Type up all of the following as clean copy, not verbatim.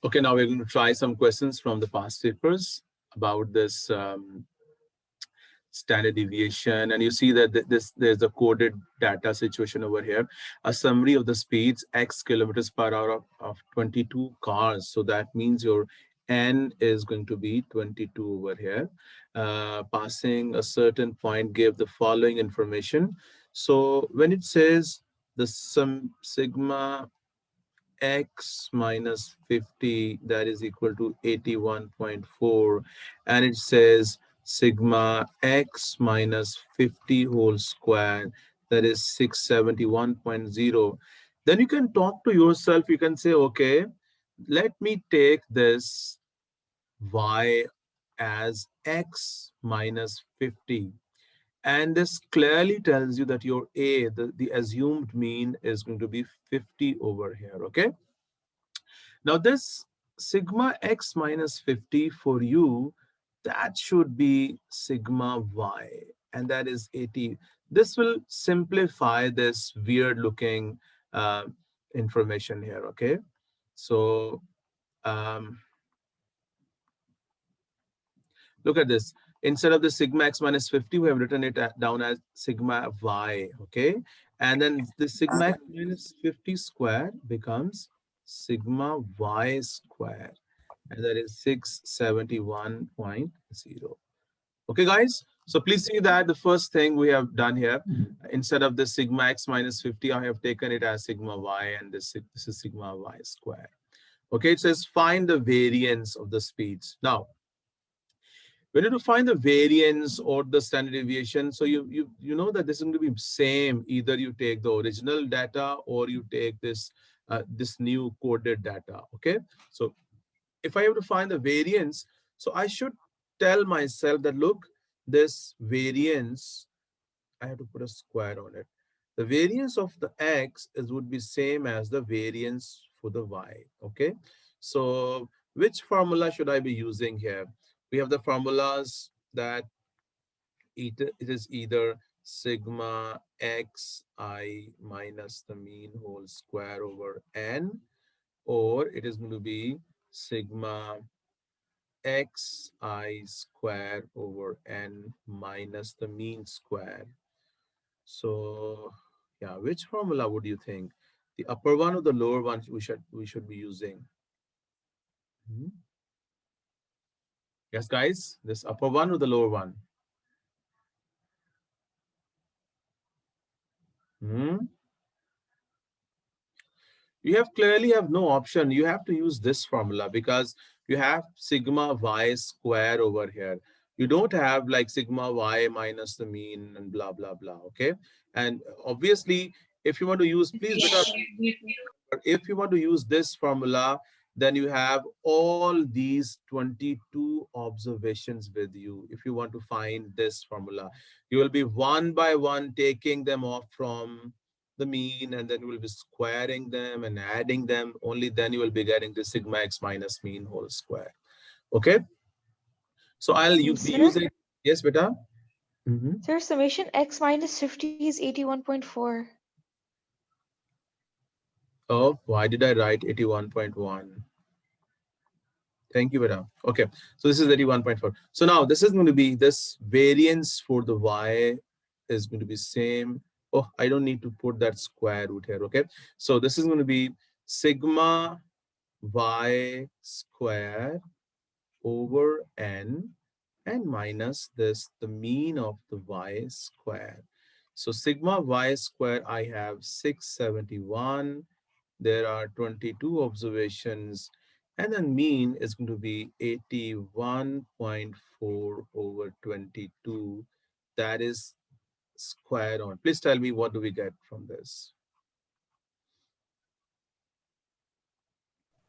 Okay, now we're going to try some questions from the past papers about this standard deviation, and you see that there's a coded data situation over here, a summary of the speeds x kilometers per hour of 22 cars. So that means your n is going to be 22 over here. Passing a certain point, give the following information. So when it says the sum sigma x minus 50, that is equal to 81.4, and it says sigma x minus 50 whole square, that is 671.0, then you can talk to yourself. You can say, okay, let me take this y as x minus 50, and this clearly tells you that your a, the assumed mean, is going to be 50 over here. Okay, now this sigma x minus 50 for you, that should be sigma y, and that is 80. This will simplify this weird looking information here. Okay, so um, look at this. Instead of the sigma x minus 50, we have written it down as sigma y. Okay, and then the sigma x minus 50 square becomes sigma y square, and that is 671.0. Okay, guys. So please see that the first thing we have done here, instead of the sigma x minus 50, I have taken it as sigma y, and this is sigma y square. Okay, it says find the variance of the speeds. Now, we need to find the variance or the standard deviation. So you know that this is going to be same. Either you take the original data or you take this this new coded data. Okay, so if I have to find the variance, so I should tell myself that, look, this variance, I have to put a square on it. The variance of the x would be same as the variance for the y. Okay, so which formula should I be using here? We have the formulas that it is either sigma xi minus the mean whole square over n, or it is going to be sigma xi square over n minus the mean square. So yeah, which formula would you think? The upper one or the lower one we should be using? Hmm? Yes, guys, this upper one or the lower one? Hmm? You have clearly have no option. You have to use this formula because you have sigma y square over here. You don't have like sigma y minus the mean and blah, blah, blah. Okay. And obviously, if you want to use, please, if you want to use this formula, then you have all these 22 observations with you. If you want to find this formula, you will be one by one taking them off from the mean, and then you will be squaring them and adding them. Only then you will be getting the sigma x minus mean whole square. Okay, so be Sir, using, yes, beta. Mhm. sir, summation x minus 50 is 81.4. Oh, why did I write 81.1? Thank you, Beta. Okay, so this is 81.4. So now this is going to be this variance for the y is going to be same. Oh, I don't need to put that square root here. Okay, so this is going to be sigma y square over n and minus this, the mean of the y square. So sigma y square, I have 671. There are 22 observations, and then mean is going to be 81.4 over 22. That is square on. Please tell me, what do we get from this?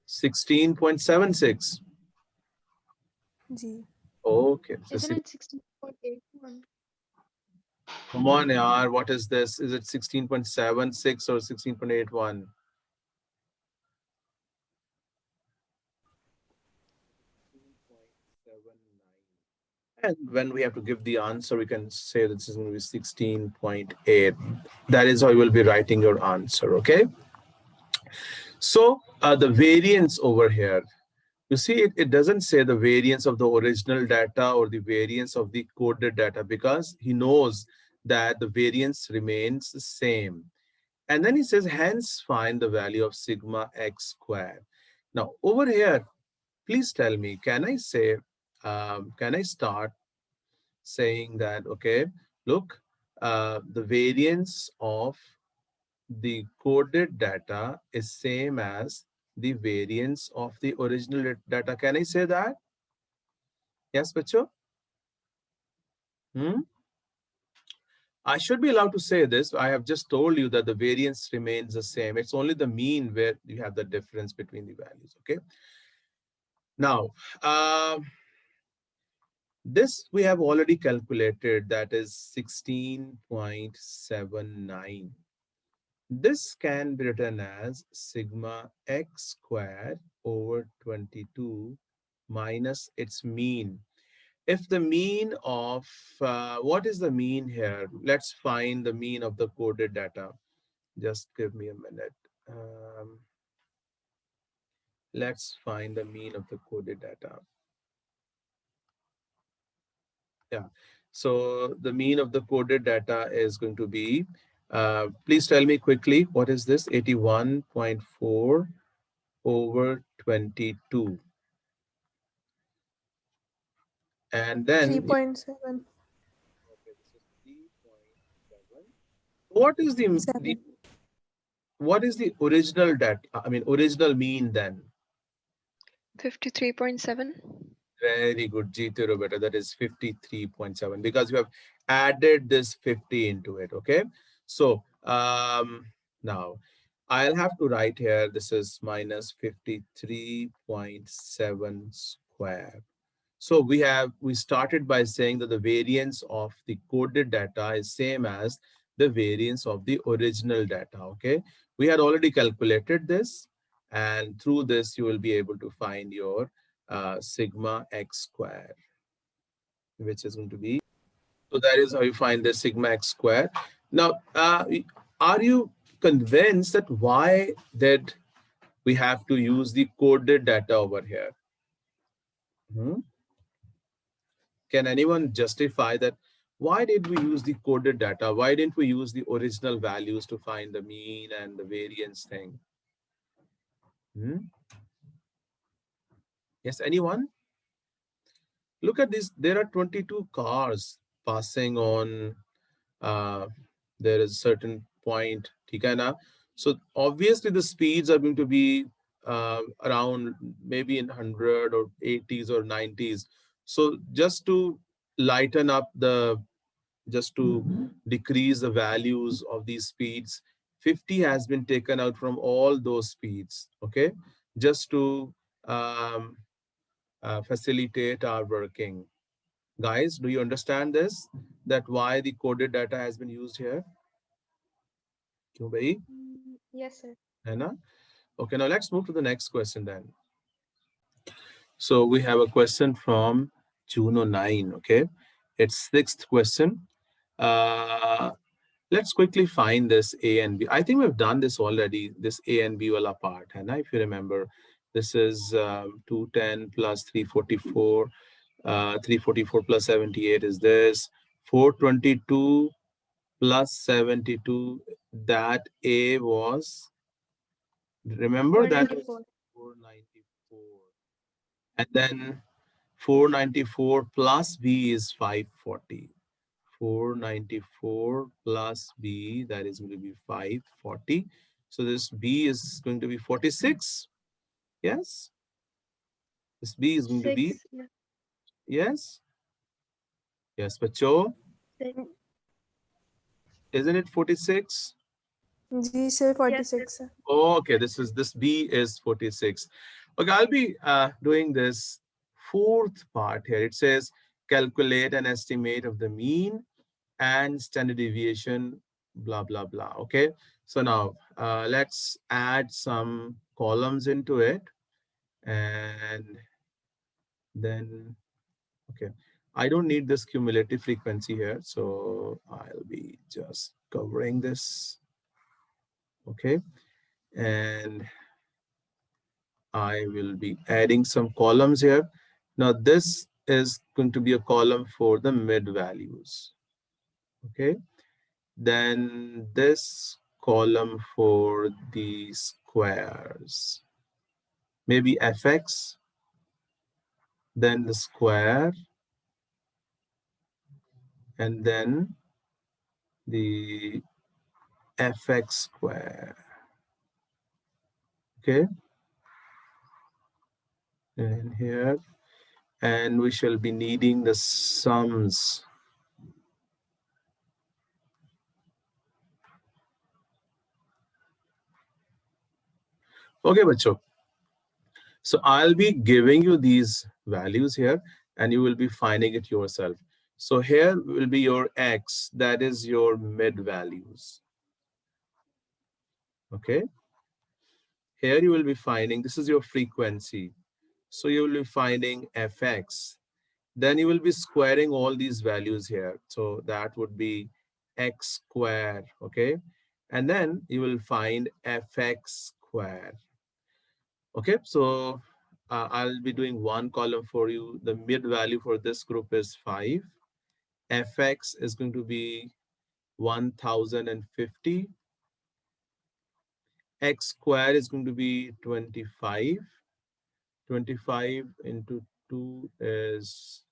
16.76. G. Okay. So Isn't it 16.81? come on, yaar. What is this? Is it 16.76 or 16.81? And when we have to give the answer, we can say that this is going to be 16.8. That is how you will be writing your answer, okay? So the variance over here, you see, it doesn't say the variance of the original data or the variance of the coded data, because he knows that the variance remains the same. And then he says, hence find the value of sigma x squared. Now, over here, please tell me, can I start saying that, okay, look, the variance of the coded data is same as the variance of the original data. Can I say that? Yes, Bacho? Hmm? I should be allowed to say this. I have just told you that the variance remains the same. It's only the mean where you have the difference between the values. Okay. Now, this we have already calculated, that is 16.79. This can be written as sigma x squared over 22 minus its mean. If the mean of, what is the mean here? Let's find the mean of the coded data. Just give me a minute. Let's find the mean of the coded data. Yeah. So the mean of the coded data is going to be, please tell me quickly, what is this? 81.4 over 22. And then, okay, 3.7. this is 3.7. What is what is the original data? I mean, original mean then? 53.7. Very good, Jeetu Roberta. That is 53.7 because you have added this 50 into it. Okay. So now I'll have to write here, this is minus 53.7 square. So we started by saying that the variance of the coded data is same as the variance of the original data. Okay. We had already calculated this, and through this you will be able to find your sigma x square, which is going to be, so that is how you find the sigma x square. Now, are you convinced that why did we have to use the coded data over here? Hmm? Can anyone justify that? Why did we use the coded data? Why didn't we use the original values to find the mean and the variance thing? Hmm? Yes, anyone? Look at this. There are 22 cars passing on. Uh, there is a certain point. ठीक है ना? So obviously the speeds are going to be around maybe in 100 or 80s or 90s. So lighten up the, just to decrease the values of these speeds, 50 has been taken out from all those speeds. Okay, just to um, facilitate our working. Guys, do you understand this? That why the coded data has been used here? क्यों भाई? Yes, sir. है ना? Okay, now let's move to the next question then. So we have a question from Juno 9. Okay, it's sixth question. Uh, let's quickly find this A and B. I think we've done this already, this A and B wala part, hai na, if you remember. This is 210 plus 344. 344 plus 78 is this. 422 plus 72. That A was, remember, that was 494. 494. And then 494 plus B is 540. 494 plus B, that is going to be 540. So this B is going to be 46. Yes. This B is going to be, 6. Yeah. yes. Yes, Pacho. 6. Isn't it 46? Ji sir, Yes, sir. 46 है. Okay, this B is 46. Okay, I'll be doing this fourth part here. It says calculate an estimate of the mean and standard deviation, blah, blah, blah. Okay. So now let's add some columns into it. And then, okay, I don't need this cumulative frequency here. So I'll be just covering this. Okay. And I will be adding some columns here. Now this is going to be a column for the mid values. Okay. Then this column for the squares, maybe fx, then the square, and then the fx square. Okay. And here, and we shall be needing the sums. Okay, bacho. So I'll be giving you these values here and you will be finding it yourself. So here will be your x, that is your mid values. Okay. Here you will be finding, this is your frequency. So you will be finding fx. Then you will be squaring all these values here. So that would be x square. Okay. And then you will find fx square. Okay, so I'll be doing one column for you. The mid value for this group is 5. Fx is going to be 1050. X square is going to be 25. 25 into 2 is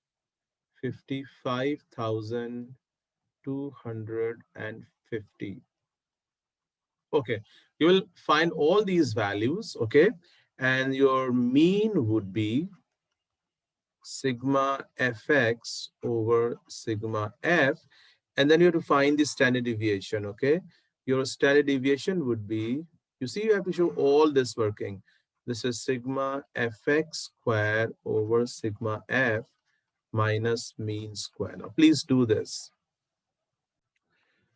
55,250. Okay, you will find all these values, okay? And your mean would be sigma fx over sigma f, and then you have to find the standard deviation. Okay, your standard deviation would be, you see, you have to show all this working. This is sigma fx square over sigma f minus mean square. Now please do this.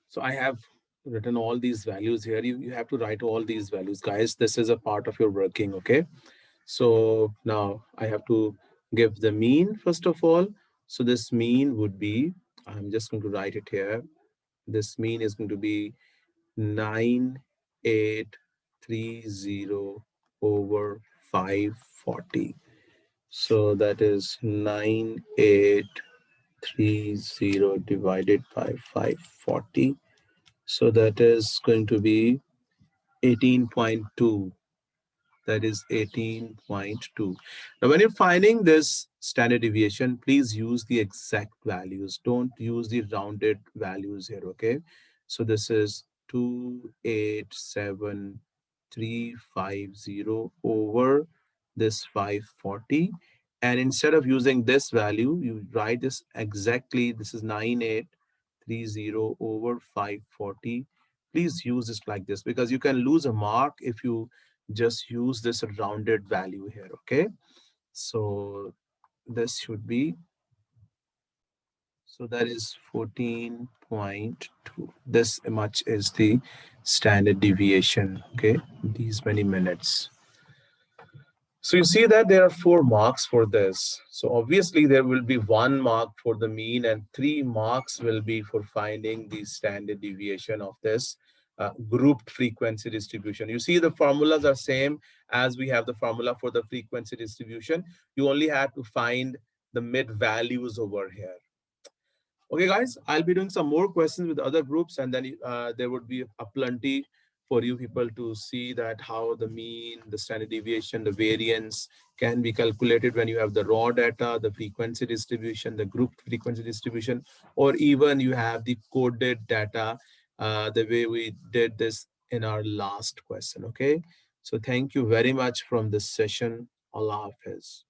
So I have written all these values here. You have to write all these values, guys. This is a part of your working. Okay, so now I have to give the mean first of all. So this mean would be, I'm just going to write it here. This mean is going to be 9830 over 540. So that is 9830 divided by 540. So that is going to be 18.2. That is 18.2. Now, when you're finding this standard deviation, please use the exact values. Don't use the rounded values here, okay? So this is 287,350 over this 540. And instead of using this value, you write this exactly. This is 9830 over 540. Please use this like this because you can lose a mark if you just use this rounded value here. Okay, so this should be, so that is 14.2. This much is the standard deviation. Okay, these many minutes. So you see that there are 4 marks for this. So obviously there will be 1 mark for the mean and 3 marks will be for finding the standard deviation of this grouped frequency distribution. You see the formulas are same as we have the formula for the frequency distribution. You only have to find the mid values over here. Okay, guys, I'll be doing some more questions with other groups, and then there would be a plenty for you people to see that how the mean, the standard deviation, the variance can be calculated when you have the raw data, the frequency distribution, the group frequency distribution, or even you have the coded data, the way we did this in our last question. Okay, so thank you very much from this session. Allah Hafiz.